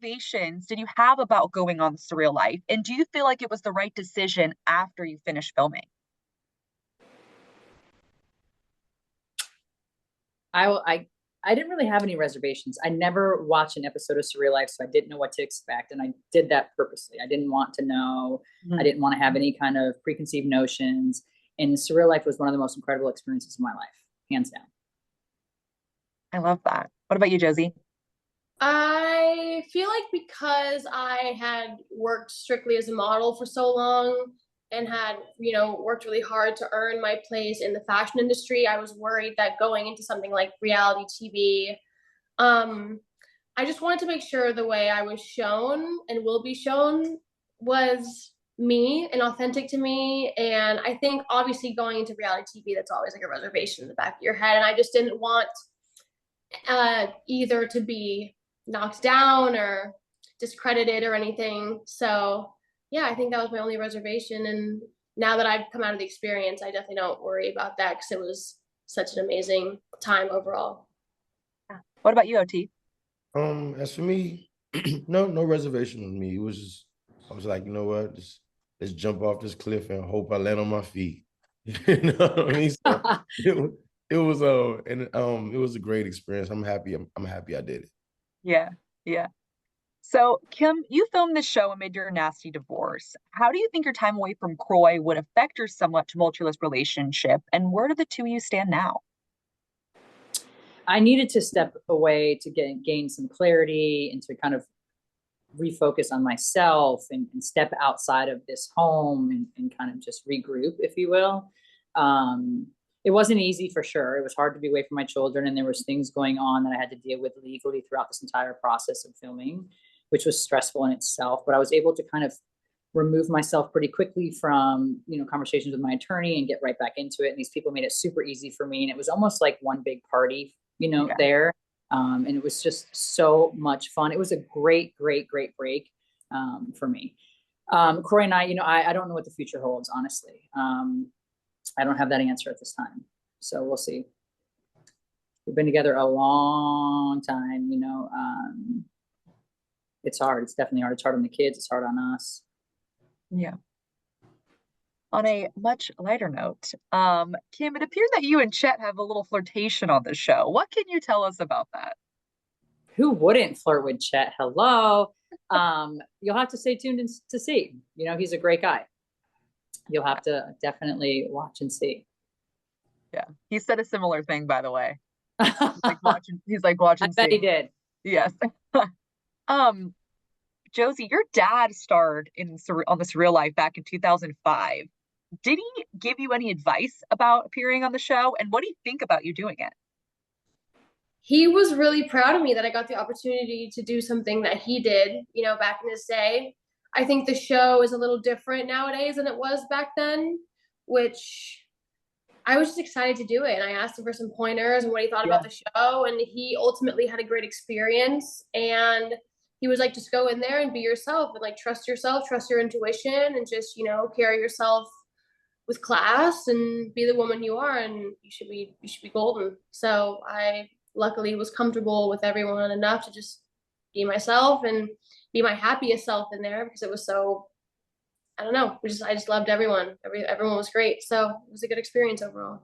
reservations did you have about going on Surreal Life? And do you feel like it was the right decision after you finished filming? I didn't really have any reservations. I never watched an episode of Surreal Life, so I didn't know what to expect. And I did that purposely. I didn't want to know. I Mhm. didn't want to have any kind of preconceived notions. And Surreal Life was one of the most incredible experiences of my life, hands down. I love that. What about you, Josie? I feel like because I had worked strictly as a model for so long and had, worked really hard to earn my place in the fashion industry, I was worried that going into something like reality TV, um, I just wanted to make sure the way I was shown and will be shown was me and authentic to me. And I think obviously going into reality TV, that's always like a reservation in the back of your head. And I just didn't want either to be knocked down or discredited or anything. So yeah, I think that was my only reservation. And now that I've come out of the experience, I definitely don't worry about that because it was such an amazing time overall. What about you, OT? As for me, no reservation with me. It was just, I was like, you know what, just let's jump off this cliff and hope I land on my feet. You know what I mean? So it was it was a great experience. I'm happy. I'm happy I did it. Yeah, yeah. So, Kim, you filmed this show amid your nasty divorce. How do you think your time away from Kroy would affect your somewhat tumultuous relationship? And where do the two of you stand now? I needed to step away to gain some clarity and to kind of refocus on myself and step outside of this home and kind of just regroup, if you will. It wasn't easy for sure. It was hard to be away from my children, and there was things going on that I had to deal with legally throughout this entire process of filming, which was stressful in itself. But I was able to kind of remove myself pretty quickly from conversations with my attorney and get right back into it. And these people made it super easy for me, and it was almost like one big party, Yeah. there. And it was just so much fun. It was a great, great, great break for me. Kroy and I don't know what the future holds, honestly. I don't have that answer at this time. So we'll see. We've been together a long time, it's hard. It's definitely hard. It's hard on the kids. It's hard on us. Yeah. On a much lighter note, Kim, it appears that you and Chet have a little flirtation on the show. What can you tell us about that? Who wouldn't flirt with Chet? Hello. You'll have to stay tuned to see. He's a great guy. You'll have to definitely watch and see. Yeah, he said a similar thing, by the way. He's like watching. I bet he did. Yes. um, Josie, your dad starred on the Surreal Life back in 2005. Did he give you any advice about appearing on the show? And what do you think about you doing it? He was really proud of me that I got the opportunity to do something that he did, back in his day. I think the show is a little different nowadays than it was back then, which I was just excited to do it. And I asked him for some pointers and what he thought about the show. And he ultimately had a great experience. And he was like, just go in there and be yourself and like trust yourself, trust your intuition, and just, carry yourself with class and be the woman you are, and you should be golden. So I luckily was comfortable with everyone enough to just be myself and be my happiest self in there, because it was so, I don't know, I just loved everyone. Everyone was great. So it was a good experience overall.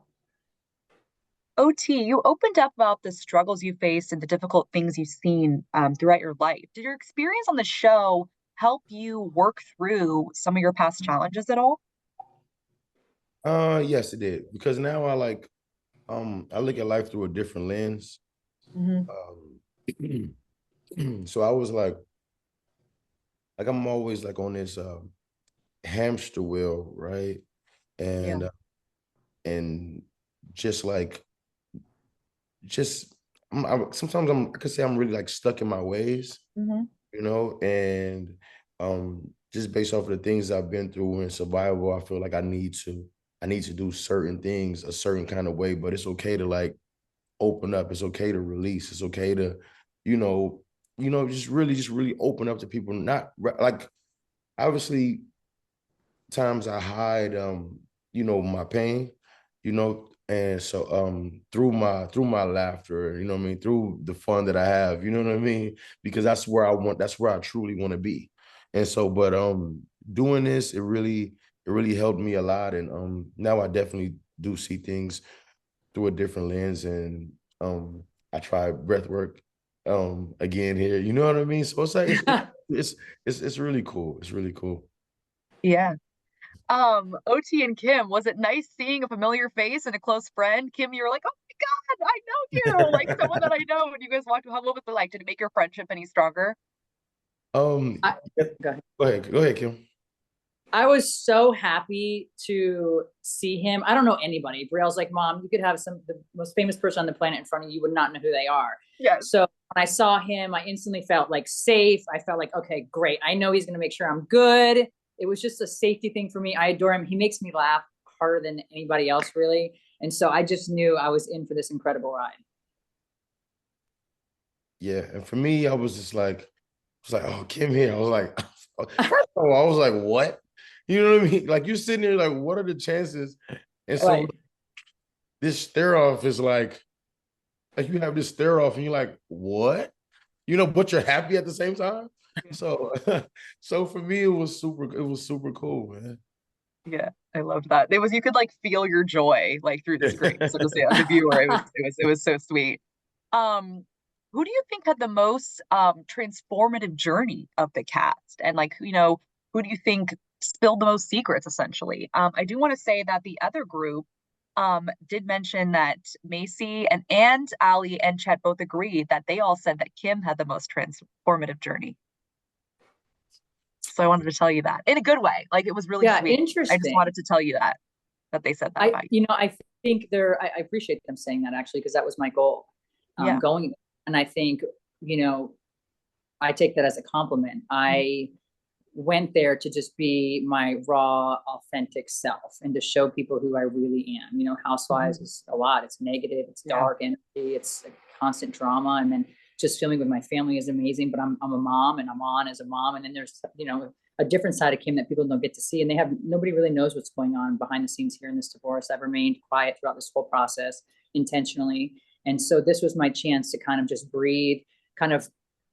OT, you opened up about the struggles you faced and the difficult things you've seen throughout your life. Did your experience on the show help you work through some of your past challenges at all? Yes, it did, because now I look at life through a different lens. Mhm. So I was like I'm always like on this hamster wheel, right? Yeah. And just like just sometimes I could say I'm really like stuck in my ways, Mhm. and just based off of the things I've been through in survival, I feel like I need to do certain things a certain kind of way. But it's okay to like open up. It's okay to release. It's okay to, you know, just really open up to people. Not like, obviously times I hide my pain, And so through my laughter, you know what I mean, through the fun that I have, you know what I mean? Because that's where I truly want to be. And so, but doing this, it really helped me a lot. And now I definitely do see things through a different lens. And I try breath work again here. You know what I mean? So it's like it's it's really cool. It's really cool. Yeah. OT and Kim, was it nice seeing a familiar face and a close friend? Kim, you were like, oh my God, I know you, like someone that I know. And you guys walked, how, what was it like? Did it make your friendship any stronger? Um, I, go ahead. go ahead, Kim. I was so happy to see him. I don't know anybody. Brielle's like, Mom, you could have the most famous person on the planet in front of you, you would not know who they are. Yes. So when I saw him, I instantly felt like safe. I felt like, okay, great. I know he's going to make sure I'm good. It was just a safety thing for me. I adore him. He makes me laugh harder than anybody else, really. And so I just knew I was in for this incredible ride. Yeah, and for me, I was like, oh, Kim here. I was like, first of all, I was like, what? You know what I mean? Like you're sitting there, like, what are the chances? And so Right. this stare off is like you have this stare off, and you're like, what? You know, but you're happy at the same time. So, so for me, it was super cool, man. Yeah, I loved that. It was, you could like feel your joy like through the screen. So just yeah, as a viewer, it was so sweet. Um, who do you think had the most transformative journey of the cast? And like, you know, who do you think spilled the most secrets essentially? I do want to say that the other group did mention that Macy and Ali and Chet both agreed that they all said that Kim had the most transformative journey. So I wanted to tell you that in a good way. Like it was really Yeah, sweet. I just interesting. wanted to tell you that they said that about you. I think I appreciate them saying that actually, because that was my goal Yeah. going. And I think, you know, I take that as a compliment. I went there to just be my raw, authentic self and to show people who I really am. You know, Housewives is a lot. It's negative, it's Yeah. dark energy, it's a constant drama. And then just filming with my family is amazing, but I'm a mom and I'm on as a mom. And then there's, you know, a different side of Kim that people don't get to see. And nobody really knows what's going on behind the scenes here in this divorce. I've remained quiet throughout this whole process intentionally. And so this was my chance to kind of just breathe, kind of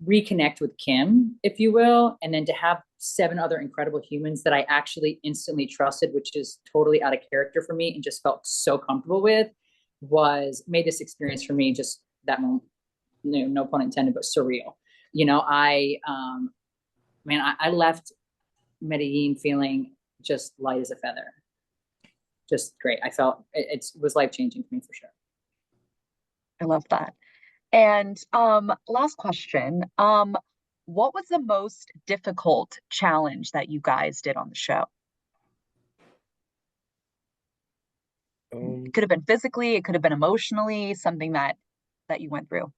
reconnect with Kim, if you will, and then to have 7 other incredible humans that I actually instantly trusted, which is totally out of character for me and just felt so comfortable with, made this experience for me just that moment, no pun intended, but surreal. You know, I left Medellin feeling just light as a feather. Just great. I felt it was life-changing for me for sure. I love that. And last question. What was the most difficult challenge that you guys did on the show? It could have been physically, it could have been emotionally, something that you went through.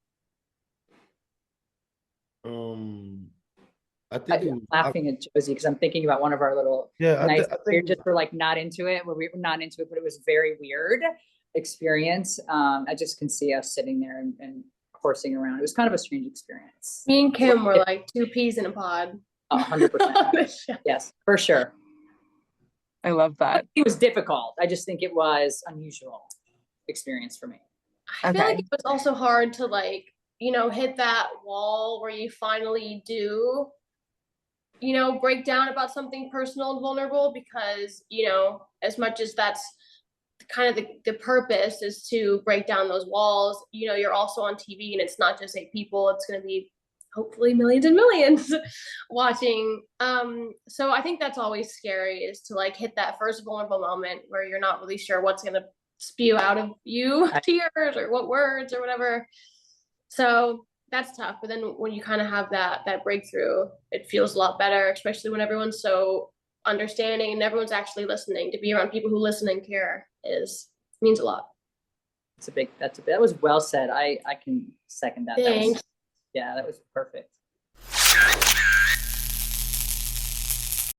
I think it was, laughing at Josie because I'm thinking about one of our little nights. We just were like not into it, where we were not into it, but it was very weird experience. I just can see us sitting there and horsing around. It was kind of a strange experience. Me and Kim were like 2 peas in a pod. 100%. Yes, for sure. I love that. It was difficult. I just think it was unusual experience for me. I feel like it was also hard to like, you know, hit that wall where you finally do, you know, break down about something personal and vulnerable, because, you know, as much as that's kind of the purpose is to break down those walls, you know, you're also on TV and it's not just 8 people, it's going to be hopefully millions and millions watching. So I think that's always scary, is to like hit that first vulnerable moment where you're not really sure what's going to spew out of you, tears or what words or whatever. So that's tough. But then when you kind of have that breakthrough, it feels a lot better, especially when everyone's so understanding and everyone's actually listening. To be around people who listen and care means a lot. That was well said. I can second that. Thanks. That was perfect.